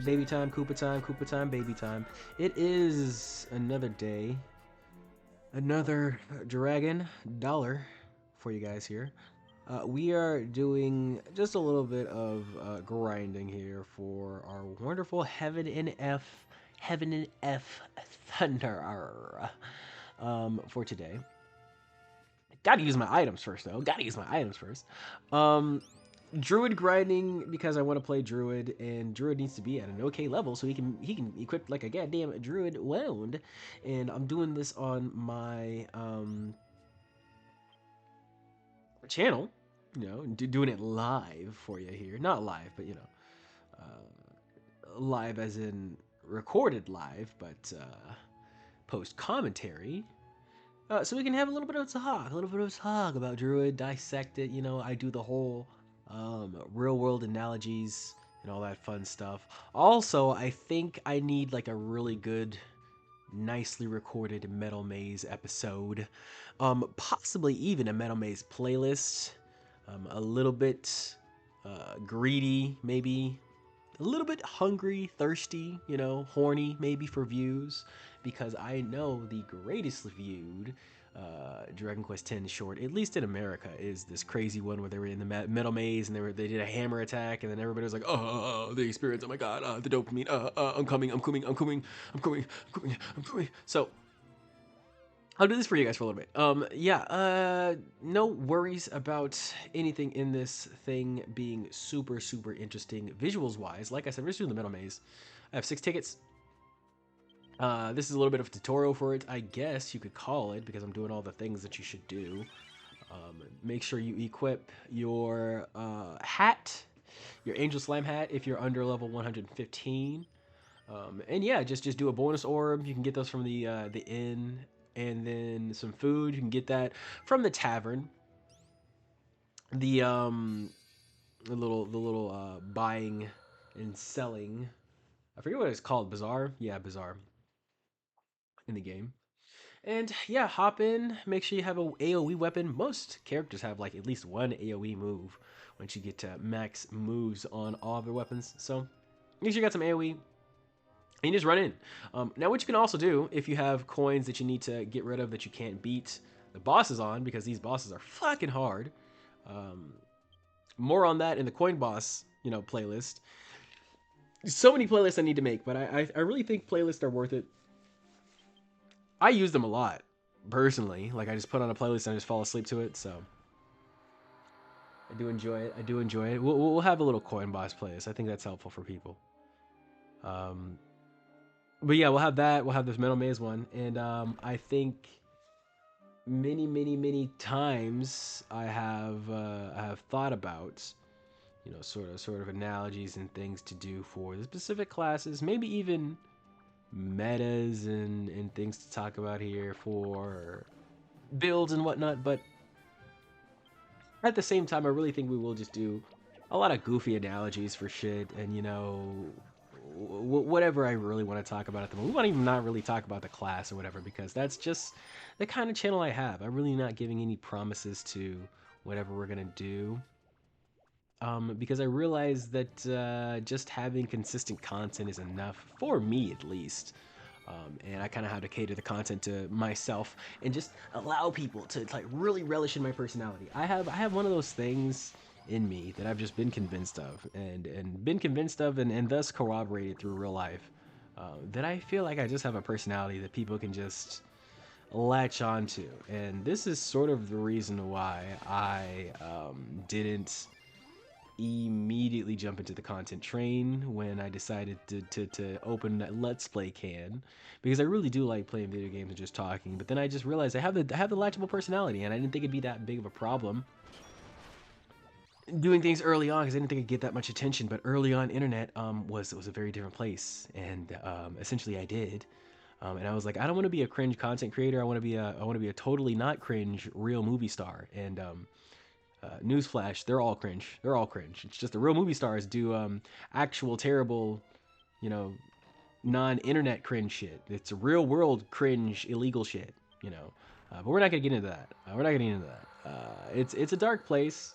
Baby time, Koopa time, baby time. It is another day, another dragon dollar for you guys here. We are doing just a little bit of grinding here for our wonderful Heaven and F Thunder for today. Gotta use my items first, though. Gotta use my items first. Druid grinding because I want to play Druid, and Druid needs to be at an okay level so he can equip like a goddamn Druid wound. And I'm doing this on my channel, doing it live for you here. Not live, but live as in recorded live, but post commentary. So we can have a little bit of talk about Druid, dissect it. I do the whole real world analogies and all that fun stuff. Also, I think I need like a really good, nicely recorded Metal Maze episode, possibly even a Metal Maze playlist. A little bit greedy, maybe a little bit hungry, thirsty, horny maybe for views, because I know the greatest viewed Dragon Quest X short, at least in America, is this crazy one where they were in the metal maze and they did a hammer attack, and then everybody was like, oh, the experience, oh my god, the dopamine, I'm coming. So I'll do this for you guys for a little bit. No worries about anything in this thing being super interesting visuals wise. Like I said, we're just doing the metal maze. I have 6 tickets. This is a little bit of a tutorial for it, I guess you could call it, because I'm doing all the things that you should do. Make sure you equip your hat, your Angel Slime hat, if you're under level 115. And yeah, just do a bonus orb. You can get those from the inn, and then some food. You can get that from the tavern. The little buying and selling. I forget what it's called. Bazaar? Yeah, bazaar. In the game. And yeah, hop in. Make sure you have a AoE weapon. Most characters have like at least one AoE move once you get to max moves on all of their weapons. So make sure you got some AoE. And you just run in. Now, what you can also do, if you have coins that you need to get rid of that you can't beat the bosses on, because these bosses are fucking hard. More on that in the coin boss, playlist. So many playlists I need to make, but I really think playlists are worth it. I use them a lot, personally. Like, I just put on a playlist and I just fall asleep to it, so I do enjoy it. We'll have a little coin boss playlist. I think that's helpful for people. But yeah, we'll have that. We'll have this Metal Maze one, and I think many times I have thought about, sort of analogies and things to do for the specific classes, maybe even metas and things to talk about here for builds and whatnot. But at the same time, I really think we will just do a lot of goofy analogies for shit, and whatever I really want to talk about at the moment. We won't even not really talk about the class or whatever, because that's just the kind of channel I have. I'm really not giving any promises to whatever we're gonna do, because I realize that just having consistent content is enough for me, at least. And I kind of have to cater the content to myself and just allow people to like really relish in my personality. I have one of those things in me that I've just been convinced of and thus corroborated through real life, that I feel like I just have a personality that people can just latch onto. And this is sort of the reason why I didn't immediately jump into the content train when I decided to open that Let's Play can, because I really do like playing video games and just talking. But then I just realized I have the latchable personality, and I didn't think it'd be that big of a problem doing things early on, because I didn't think I'd get that much attention. But early on, internet was a very different place, and essentially I did. And I was like, I don't want to be a cringe content creator. I want to be a totally not cringe real movie star. And newsflash, they're all cringe. They're all cringe. It's just the real movie stars do actual terrible, non-internet cringe shit. It's real world cringe illegal shit. But we're not gonna get into that. We're not gonna get into that. It's a dark place.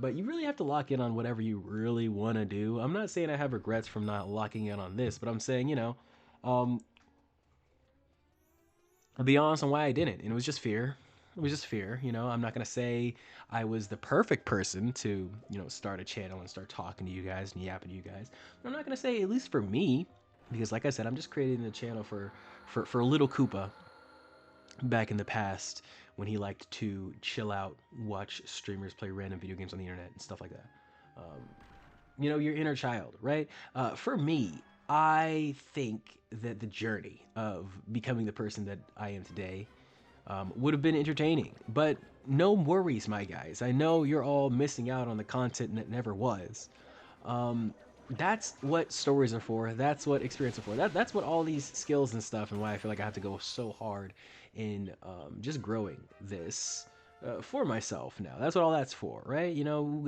But you really have to lock in on whatever you really want to do. I'm not saying I have regrets from not locking in on this, but I'm saying, um, I'll be honest on why I didn't. And it was just fear. It was just fear. I'm not going to say I was the perfect person to, start a channel and start talking to you guys and yapping to you guys. But I'm not going to say, at least for me, because like I said, I'm just creating the channel for little Koopa back in the past when he liked to chill out, watch streamers play random video games on the internet and stuff like that. Your inner child, right? For me, I think that the journey of becoming the person that I am today would have been entertaining. But no worries, my guys. I know you're all missing out on the content that never was. Um, that's what stories are for. That's what experience are for. That's what all these skills and stuff, and why I feel like I have to go so hard in just growing this for myself now. That's what all that's for, right?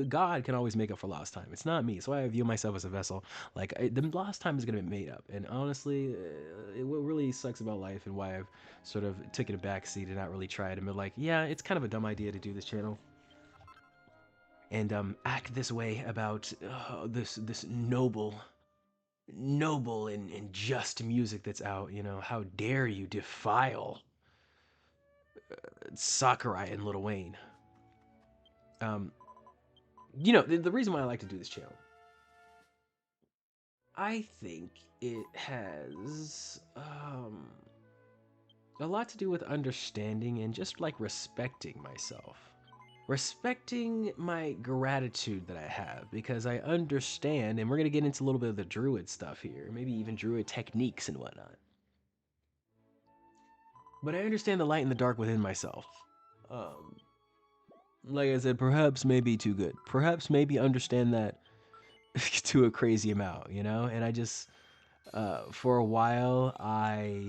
God can always make up for lost time. It's not me. So I view myself as a vessel. Like, the lost time is going to be made up. And honestly, what really sucks about life and why I've sort of taken a backseat and not really tried and been like, yeah, it's kind of a dumb idea to do this channel and act this way about this noble and just music that's out. How dare you defile Sakurai and Lil Wayne? Um, the reason why I like to do this channel, I think it has a lot to do with understanding and just like respecting myself. Respecting my gratitude that I have, because I understand, and we're going to get into a little bit of the Druid stuff here, maybe even Druid techniques and whatnot. But I understand the light and the dark within myself. Like I said, perhaps maybe too good. Perhaps maybe understand that to a crazy amount, And I just, for a while, I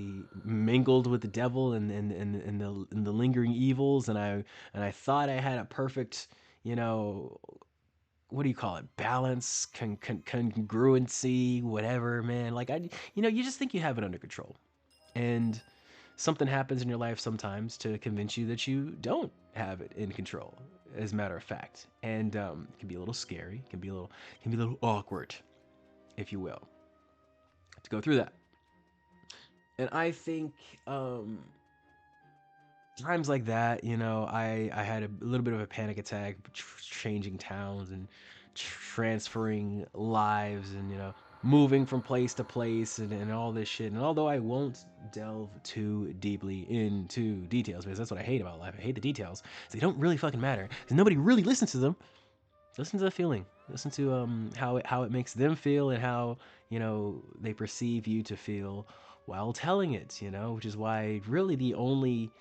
mingled with the devil and the lingering evils, and I thought I had a perfect, what do you call it? Balance, congruency, whatever, man. Like you just think you have it under control, and something happens in your life sometimes to convince you that you don't have it in control. As a matter of fact, and it can be a little scary, can be a little awkward, if you will, to go through that. And I think times like that, I had a little bit of a panic attack, changing towns and transferring lives, and moving from place to place, and all this shit. And although I won't delve too deeply into details, because that's what I hate about life, I hate the details. They don't really fucking matter, because nobody really listens to them. Listen to the feeling. Listen to how it makes them feel, and how they perceive you to feel while telling it. Which is why really the only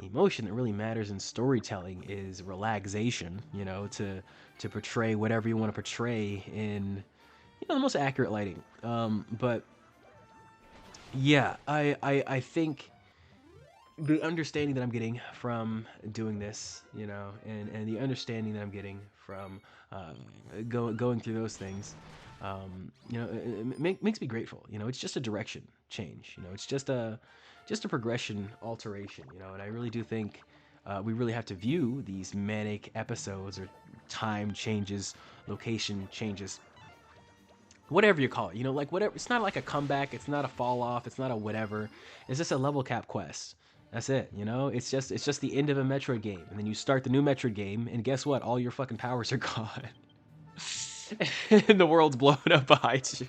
emotion that really matters in storytelling is relaxation. To portray whatever you want to portray in the most accurate lighting. But yeah, I think the understanding that I'm getting from doing this, and the understanding that I'm getting from going through those things, it makes me grateful. It's just a direction change. It's just a progression alteration. And I really do think we really have to view these manic episodes or time changes, location changes, whatever you call it, like whatever. It's not like a comeback. It's not a fall off. It's not a whatever. It's just a level cap quest. That's it. It's just the end of a Metroid game, and then you start the new Metroid game, and guess what? All your fucking powers are gone, and the world's blown up behind you.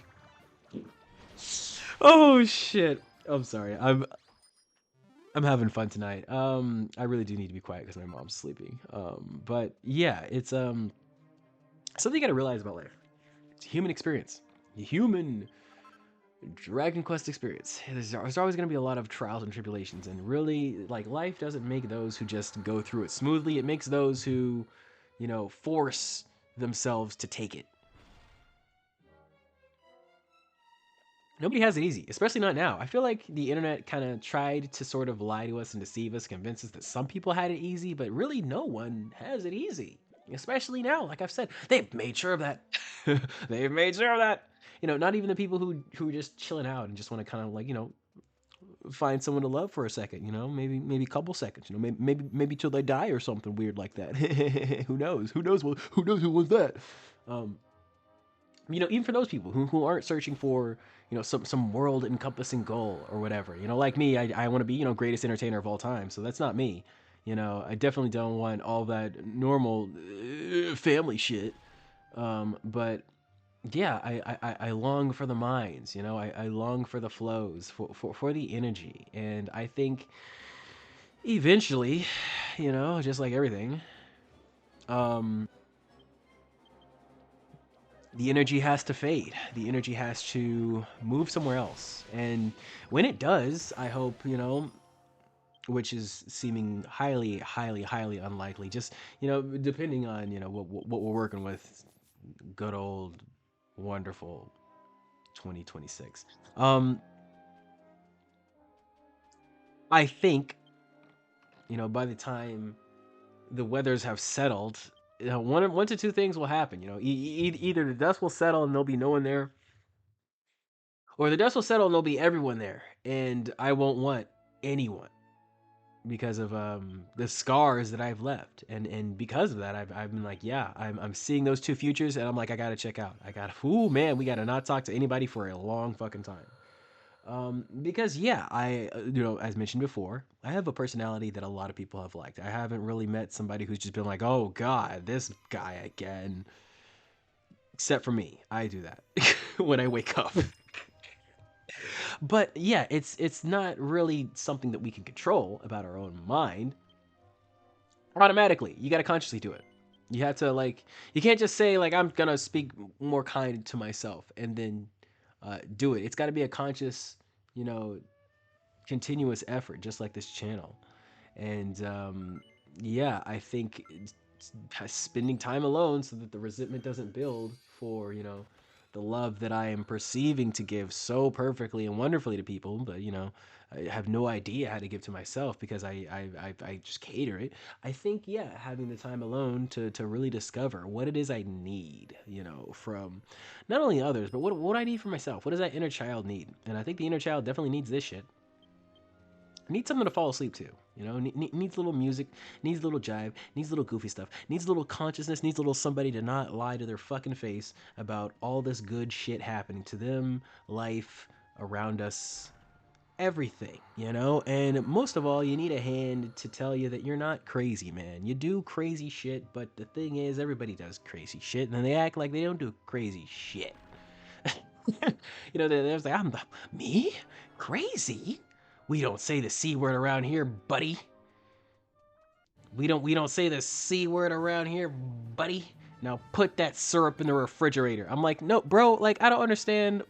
Oh shit! I'm sorry. I'm having fun tonight. I really do need to be quiet because my mom's sleeping. But yeah, it's something you gotta realize about life. It's a human experience. Human Dragon Quest experience. There's always going to be a lot of trials and tribulations, and really, like, life doesn't make those who just go through it smoothly. It makes those who, force themselves to take it. Nobody has it easy, especially not now. I feel like the internet kind of tried to sort of lie to us and deceive us, convince us that some people had it easy, but really no one has it easy. Especially now, like I've said, they've made sure of that. They've made sure of that. Not even the people who are just chilling out and just want to kind of like, find someone to love for a second, maybe a couple seconds, maybe till they die or something weird like that. Who knows? Who knows who wants that? Um, even for those people who aren't searching for, some world encompassing goal or whatever, like me, I want to be, greatest entertainer of all time. So that's not me. I definitely don't want all that normal family shit. But yeah, I long for the minds, I long for the flows, for the energy. And I think eventually, just like everything, um, the energy has to fade. The energy has to move somewhere else. And when it does, I hope, which is seeming highly, highly, highly unlikely, just, depending on, what we're working with, good old, wonderful 2026. Um, I think, by the time the weathers have settled, one to two things will happen. Either the dust will settle and there'll be no one there, or the dust will settle and there'll be everyone there, and I won't want anyone because of the scars that I've left, and because of that, I've been like, yeah, I'm seeing those two futures, and I'm like, I gotta check out. Ooh man, we gotta not talk to anybody for a long fucking time. Because yeah, as mentioned before, I have a personality that a lot of people have liked. I haven't really met somebody who's just been like, oh god, this guy again. Except for me, I do that when I wake up. But yeah, it's not really something that we can control about our own mind. Automatically, you got to consciously do it. You have to like, you can't just say like I'm gonna speak more kind to myself and then do it. It's got to be a conscious, you know, continuous effort, just like this channel. And yeah, I think spending time alone so that the resentment doesn't build for, the love that I am perceiving to give so perfectly and wonderfully to people, but I have no idea how to give to myself because I just cater it. I think yeah, having the time alone to really discover what it is I need, from not only others, but what I need for myself. What does that inner child need? And I think the inner child definitely needs this shit. Needs something to fall asleep to. Needs a little music, needs a little jive, needs a little goofy stuff, needs a little consciousness, needs a little somebody to not lie to their fucking face about all this good shit happening to them, life, around us, everything, And most of all, you need a hand to tell you that you're not crazy, man. You do crazy shit, but the thing is, everybody does crazy shit, and then they act like they don't do crazy shit. They're like, me? Crazy? We don't say the C word around here, buddy. We don't say the C word around here, buddy. Now put that syrup in the refrigerator. I'm like, no, bro, like I don't understand.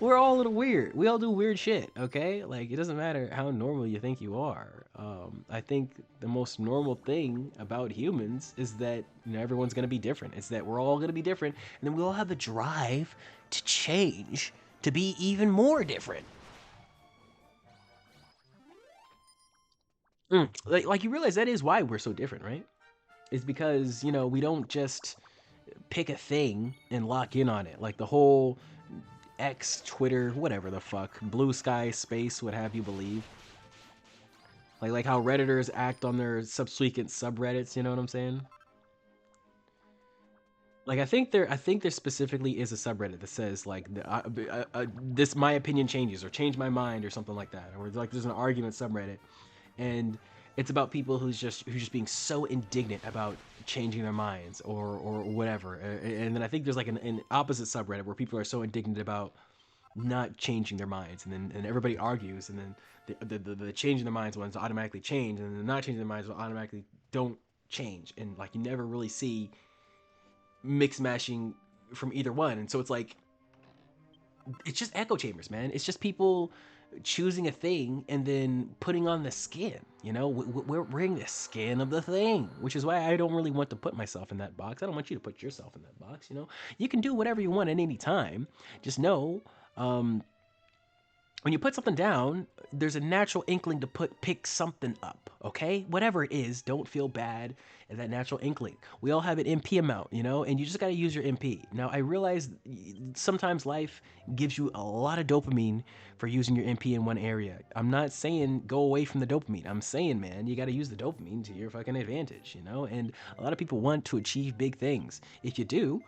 We're all a little weird. We all do weird shit, okay? Like it doesn't matter how normal you think you are. I think the most normal thing about humans is that everyone's gonna be different. It's that we're all gonna be different, and then we all have the drive to change to be even more different. Like you realize that is why we're so different, right? Is because we don't just pick a thing and lock in on it. Like the whole X, Twitter, whatever the fuck, blue sky, space, what have you believe. Like how Redditors act on their subsequent subreddits. You know what I'm saying? Like I think there specifically is a subreddit that says like this my opinion changes or change my mind or something like that, or like there's an argument subreddit, and it's about people who's just being so indignant about changing their minds or whatever, and then I think there's like an opposite subreddit where people are so indignant about not changing their minds, and then everybody argues, and then the changing their minds ones automatically change, and the not changing their minds will automatically don't change, and like you never really see mix mashing from either one. And so it's like it's just echo chambers, man. It's just people choosing a thing and then putting on the skin. We're wearing the skin of the thing, which is why I don't really want to put myself in that box. I don't want you to put yourself in that box. You can do whatever you want at any time. Just know, when you put something down, there's a natural inkling to pick something up. Okay, whatever it is, don't feel bad at that natural inkling. We all have an MP amount, you know, and you just gotta use your MP. Now I realize sometimes life gives you a lot of dopamine for using your MP in one area. I'm not saying go away from the dopamine. I'm saying, man, you gotta use the dopamine to your fucking advantage, you know. And a lot of people want to achieve big things. If you do,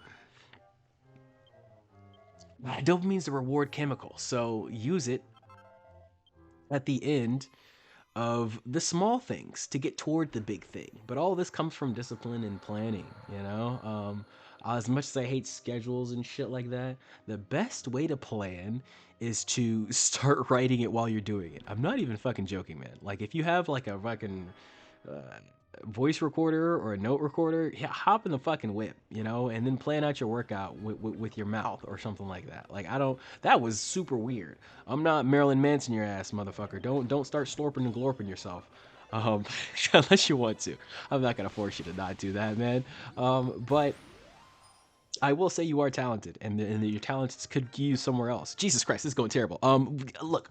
dopamine's the reward chemical, so use it at the end of the small things to get toward the big thing. But all this comes from discipline and planning, you know? As much as I hate schedules and shit like that, the best way to plan is to start writing it while you're doing it. I'm not even fucking joking, man. Like, if you have like a fucking uh, voice recorder or a note recorder, yeah, hop in the fucking whip, you know, and then plan out your workout with your mouth or something like that. Like, I don't. That was super weird. I'm not Marilyn Manson your ass, motherfucker. Don't start slurping and glorping yourself. Um, unless you want to. I'm not gonna force you to not do that, man. But I will say you are talented, and your talents could use somewhere else. Jesus Christ, this is going terrible. Look,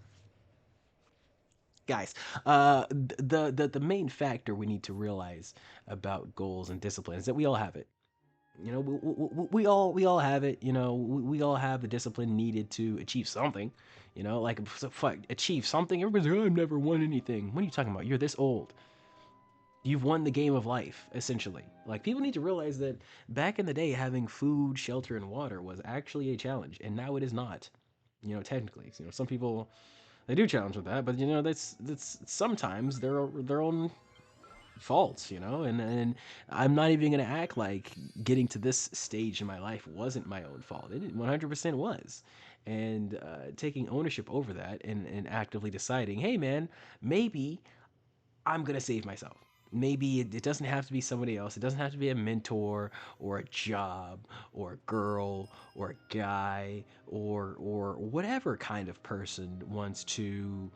guys, the main factor we need to realize about goals and discipline is that we all have it. You know, we all have it. You know, we all have the discipline needed to achieve something. You know, like so, fuck, achieve something. Everybody's like, "Oh, I've never won anything." What are you talking about? You're this old. You've won the game of life, essentially. Like, people need to realize that back in the day, having food, shelter, and water was actually a challenge, and now it is not. You know, technically, you know, some people they do challenge with that, but you know, that's sometimes their own faults, you know, and I'm not even gonna act like getting to this stage in my life wasn't my own fault. It 100% was, and taking ownership over that and actively deciding, hey man, maybe I'm gonna save myself. Maybe it doesn't have to be somebody else. It doesn't have to be a mentor or a job or a girl or a guy or whatever kind of person wants to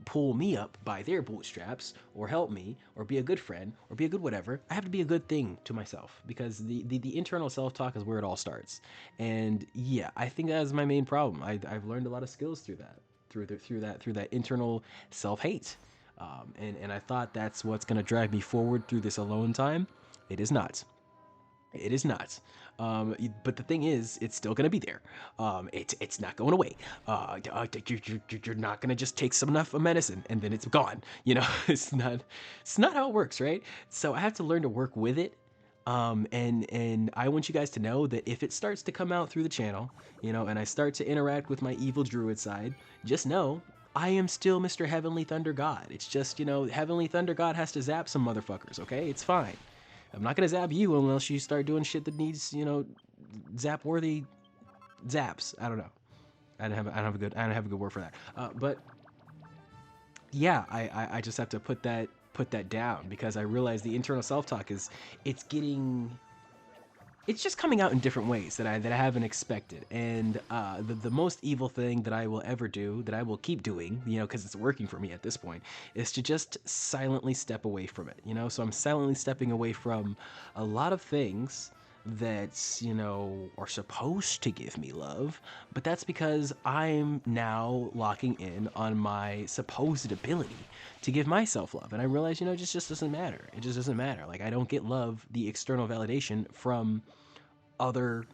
pull me up by their bootstraps or help me or be a good friend or be a good whatever. I have to be a good thing to myself because the internal self-talk is where it all starts. And yeah, I think that is my main problem. I've learned a lot of skills through that, through that internal self-hate. And I thought that's what's going to drive me forward through this alone time. It is not. It is not. But the thing is, it's still gonna be there. It's not going away. You're not gonna just take some enough of medicine and then it's gone. You know, it's not how it works, right? So I have to learn to work with it. And I want you guys to know that if it starts to come out through the channel, you know, and I start to interact with my evil druid side, just know I am still Mr. Heavenly Thunder God. It's just, you know, Heavenly Thunder God has to zap some motherfuckers, okay? It's fine. I'm not gonna zap you unless you start doing shit that needs, you know, zap worthy zaps. I don't know. I don't have a good word for that. But yeah, I just have to put that down because I realize the internal self talk is it's getting it's just coming out in different ways that I haven't expected. And the most evil thing that I will ever do, that I will keep doing, you know, because it's working for me at this point, is to just silently step away from it. You know, so I'm silently stepping away from a lot of things that, you know, are supposed to give me love, but that's because I'm now locking in on my supposed ability to give myself love. And I realize, you know, it just doesn't matter. It just doesn't matter. Like, I don't get love, the external validation from other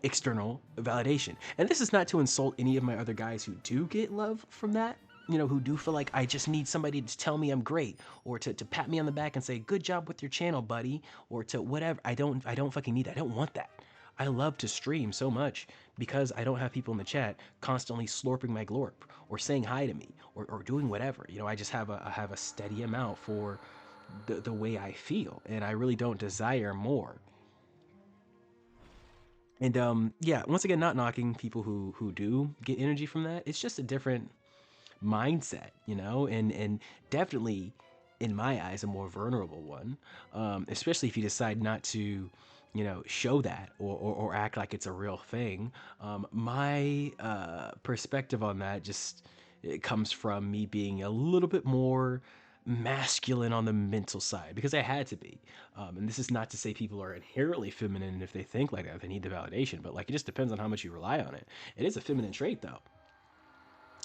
external validation. And this is not to insult any of my other guys who do get love from that, you know, who do feel like I just need somebody to tell me I'm great or to pat me on the back and say, good job with your channel, buddy, or to whatever. I don't fucking need that. I don't want that. I love to stream so much because I don't have people in the chat constantly slurping my glorp or saying hi to me or doing whatever. You know, I just have a steady amount for the way I feel, and I really don't desire more. And yeah, once again, not knocking people who do get energy from that. It's just a different mindset, you know, and definitely in my eyes a more vulnerable one, especially if you decide not to, you know, show that or act like it's a real thing. My perspective on that just it comes from me being a little bit more masculine on the mental side because I had to be. And this is not to say people are inherently feminine if they think like that, they need the validation, but like it just depends on how much you rely on it. It is a feminine trait though.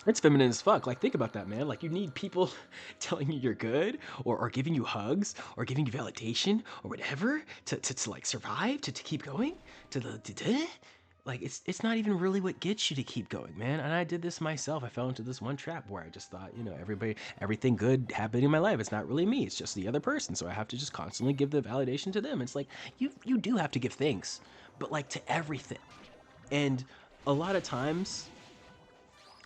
It's feminine as fuck. Like, think about that, man. Like, you need people telling you you're good, or giving you hugs, or giving you validation, or whatever, to like survive, to keep going, like, it's not even really what gets you to keep going, man. And I did this myself. I fell into this one trap where I just thought, everything good happening in my life, it's not really me. It's just the other person. So I have to just constantly give the validation to them. It's like you do have to give thanks, but like to everything. And a lot of times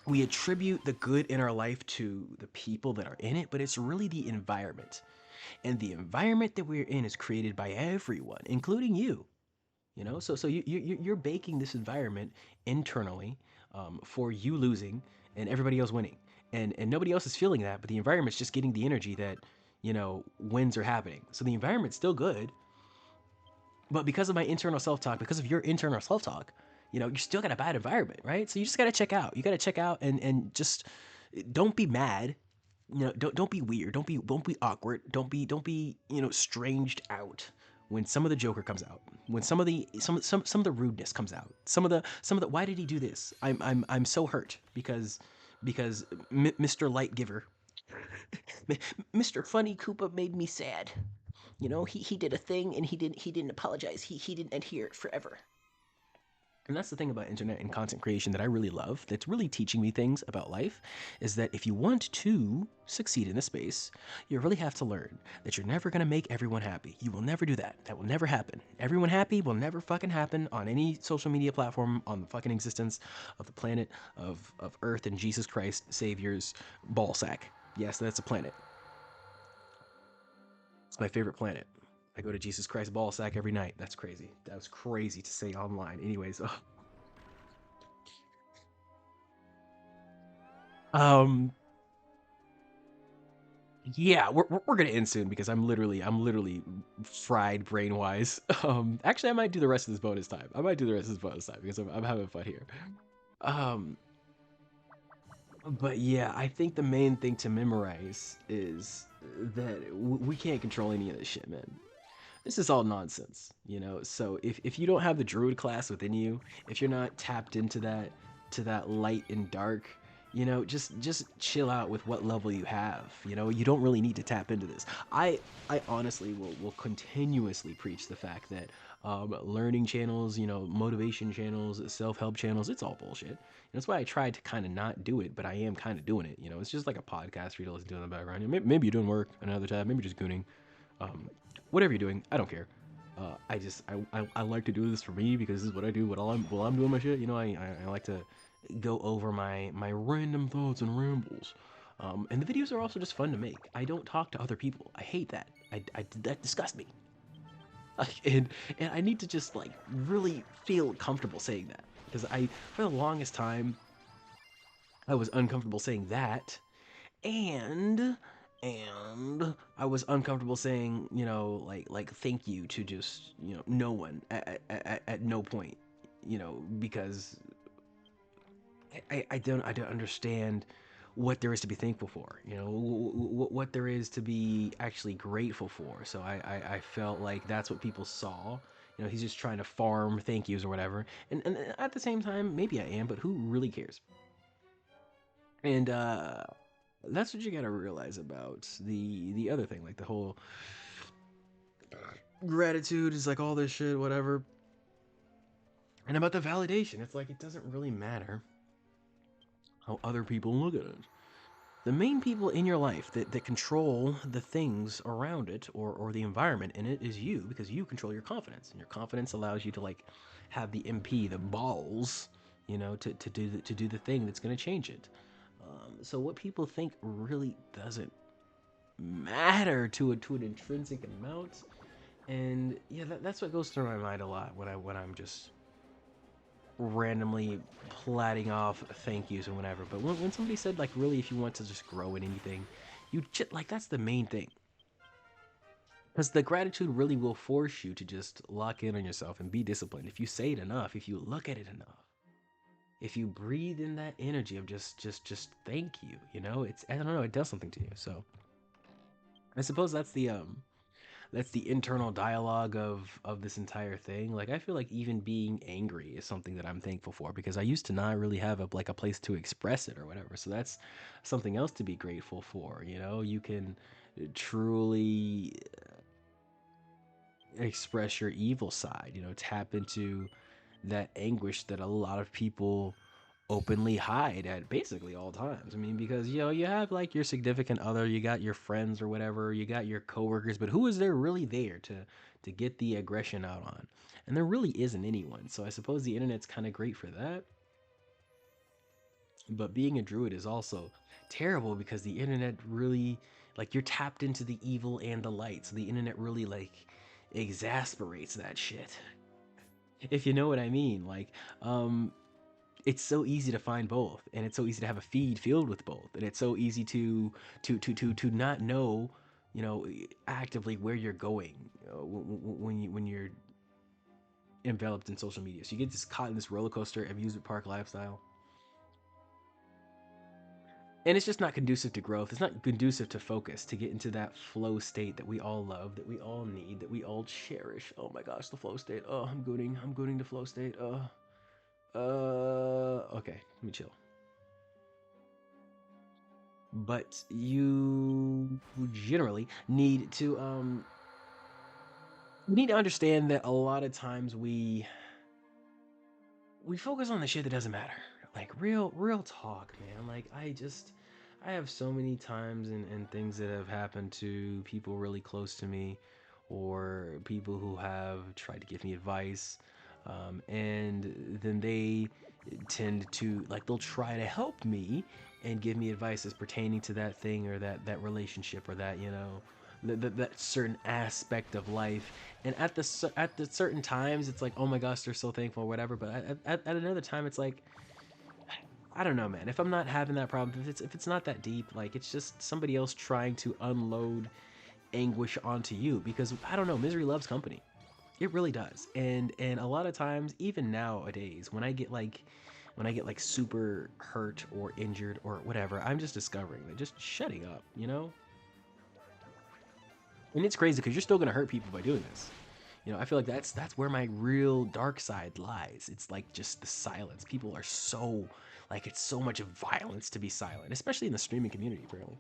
we attribute the good in our life to the people that are in it, but it's really the environment. And the environment that we're in is created by everyone, including you. So you're baking this environment internally, for you losing and everybody else winning, and nobody else is feeling that, but the environment's just getting the energy that wins are happening. So the environment's still good, but because of my internal self-talk, because of your internal self-talk, you still got a bad environment, right? So you just got to check out. You got to check out, and just don't be mad. Don't be weird. Don't be awkward. Don't be stranged out when some of the joker comes out. When some of the rudeness comes out. Some of the why did he do this? I'm so hurt because Mr. Light Giver, Mr. Funny Koopa made me sad. He did a thing and he didn't apologize. He didn't adhere forever. And that's the thing about internet and content creation that I really love, that's really teaching me things about life, is that if you want to succeed in this space, you really have to learn that you're never going to make everyone happy. You will never do that. That will never happen. Everyone happy will never fucking happen on any social media platform on the fucking existence of the planet of Earth and Jesus Christ Savior's ballsack. Yes, that's a planet. It's my favorite planet. I go to Jesus Christ ballsack every night. That's crazy. That was crazy to say online. Anyways, um, yeah, we're gonna end soon because I'm literally fried brain wise. Actually, I might do the rest of this bonus time. I might do the rest of this bonus time because I'm having fun here. Um, but yeah, I think the main thing to memorize is that we can't control any of this shit, man. This is all nonsense. So if you don't have the druid class within you, if you're not tapped into that light and dark, just chill out with what level you have. You don't really need to tap into this. I honestly will continuously preach the fact that learning channels, motivation channels, self-help channels, it's all bullshit. And that's why I tried to kind of not do it, but I am kind of doing it. It's just like a podcast for you to listen to in the background. Maybe you're doing work another tab, maybe just gooning. um, Whatever you're doing, I don't care. I like to do this for me because this is what I do while I'm doing my shit. I like to go over my random thoughts and rambles. And the videos are also just fun to make. I don't talk to other people. I hate that. That disgusts me. And I need to just like really feel comfortable saying that because for the longest time I was uncomfortable saying that, and I was uncomfortable saying, like thank you to just, no one at no point, because I don't understand what there is to be thankful for, what there is to be actually grateful for. So I felt like that's what people saw. He's just trying to farm thank yous or whatever. And at the same time, maybe I am, but who really cares? And that's what you gotta realize about the other thing, like the whole gratitude is like all this shit, whatever. And about the validation, it's like it doesn't really matter how other people look at it. The main people in your life that control the things around it, or the environment in it, is you, because you control your confidence, and your confidence allows you to like have the MP, the balls, to do the thing that's gonna change it. So what people think really doesn't matter to an intrinsic amount. And yeah, that's what goes through my mind a lot when I'm just randomly platting off thank yous and whatever. But when somebody said like, really, if you want to just grow in anything, you just like, that's the main thing, because the gratitude really will force you to just lock in on yourself and be disciplined. If you say it enough, if you look at it enough, if you breathe in that energy of just thank you, it's, I don't know, it does something to you. So I suppose that's the internal dialogue of this entire thing. Like I feel like even being angry is something that I'm thankful for because I used to not really have a like a place to express it or whatever. So that's something else to be grateful for. You know, you can truly express your evil side. You know, tap into that anguish that a lot of people openly hide at basically all times. I mean, because you know, you have like your significant other, you got your friends or whatever, you got your coworkers, but who is there really there to get the aggression out on? And there really isn't anyone. So I suppose the internet's kind of great for that. But being a druid is also terrible because the internet really like you're tapped into the evil and the light. So the internet really like exasperates that shit. If you know what I mean. Like it's so easy to find both and it's so easy to have a feed filled with both and it's so easy to not know, you know, actively where you're going when you're enveloped in social media. So you get just caught in this roller coaster amusement park lifestyle, and it's just not conducive to growth. It's not conducive to focus, to get into that flow state that we all love, that we all need, that we all cherish. Oh my gosh, the flow state. Oh, I'm gooning the flow state. Okay, let me chill. But you generally need to understand that a lot of times we focus on the shit that doesn't matter. Like real talk, man. Like I have so many times and things that have happened to people really close to me or people who have tried to give me advice. And then they tend to like they'll try to help me and give me advice as pertaining to that thing or that relationship or that, you know, that certain aspect of life. And at the certain times it's like, oh my gosh, they're so thankful or whatever, but at another time it's like, I don't know, man. If I'm not having that problem, if it's not that deep, like it's just somebody else trying to unload anguish onto you, because I don't know, misery loves company. It really does. And a lot of times, even nowadays, when I get like super hurt or injured or whatever, I'm just discovering that just shutting up, you know? And it's crazy because you're still gonna hurt people by doing this. You know, I feel like that's where my real dark side lies. It's like just the silence. People are so like it's so much violence to be silent, especially in the streaming community, apparently.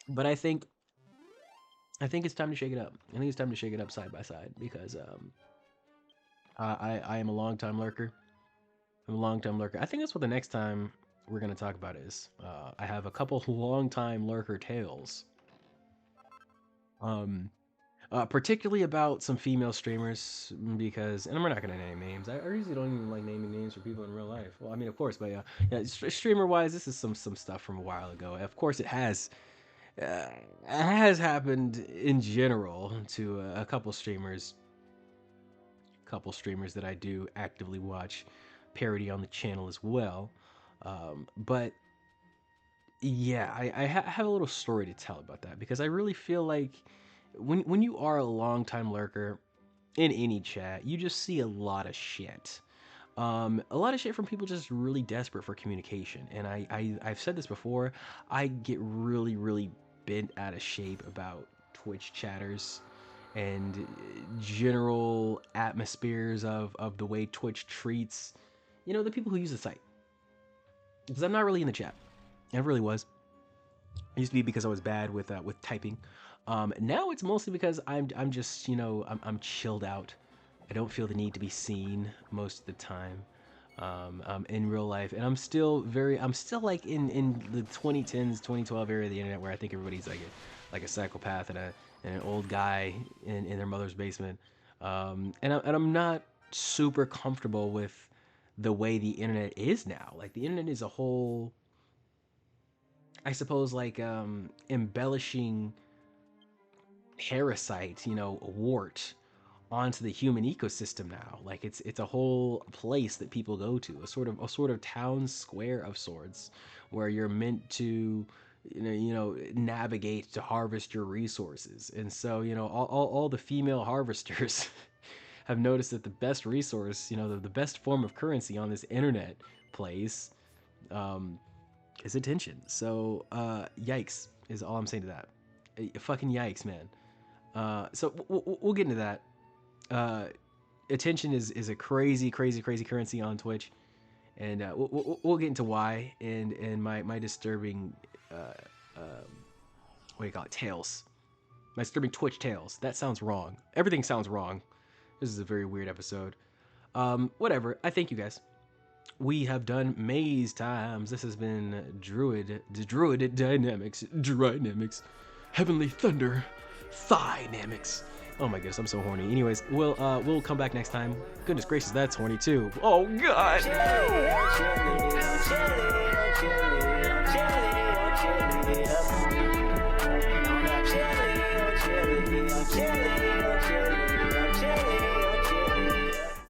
But I think it's time to shake it up. I think it's time to shake it up side by side because I am a long time lurker. I'm a long time lurker. I think that's what the next time we're gonna talk about is. I have a couple long time lurker tales. Um, particularly about some female streamers because, and we're not gonna name names. I usually don't even like naming names for people in real life. Well, I mean, of course, but yeah, streamer wise, this is some stuff from a while ago. Of course, it has happened in general to a couple streamers that I do actively watch parody on the channel as well. But yeah, have a little story to tell about that because I really feel like when you are a long time lurker in any chat, you just see a lot of shit. A lot of shit from people just really desperate for communication. And I've said this before. I get really bent out of shape about Twitch chatters and general atmospheres of the way Twitch treats, you know, the people who use the site. Because I'm not really in the chat. I really was. It used to be because I was bad with typing. Now it's mostly because I'm just, you know, I'm chilled out. I don't feel the need to be seen most of the time in real life, and I'm still like in the 2010s, 2012 era of the internet where I think everybody's like a psychopath and an old guy in their mother's basement, and I'm not super comfortable with the way the internet is now. Like the internet is a whole, I suppose, like embellishing parasite, you know, a wart onto the human ecosystem now. Like it's a whole place that people go to, a sort of town square of sorts, where you're meant to, you know, navigate to harvest your resources. And so, you know, all the female harvesters have noticed that the best resource, you know, the best form of currency on this internet place um, is attention. So, yikes is all I'm saying to that. Fucking yikes, man. So we'll get into that. Attention is a crazy currency on Twitch, and we'll get into why and my disturbing what do you call it, tales. My disturbing Twitch tales. That sounds wrong. Everything sounds wrong. This is a very weird episode. Whatever. I thank you guys. We have done maze times. This has been Druid Dynamics, Heavenly Thunder, Thynamics. Oh my goodness, I'm so horny. Anyways, we'll come back next time. Goodness gracious, that's horny too. Oh god.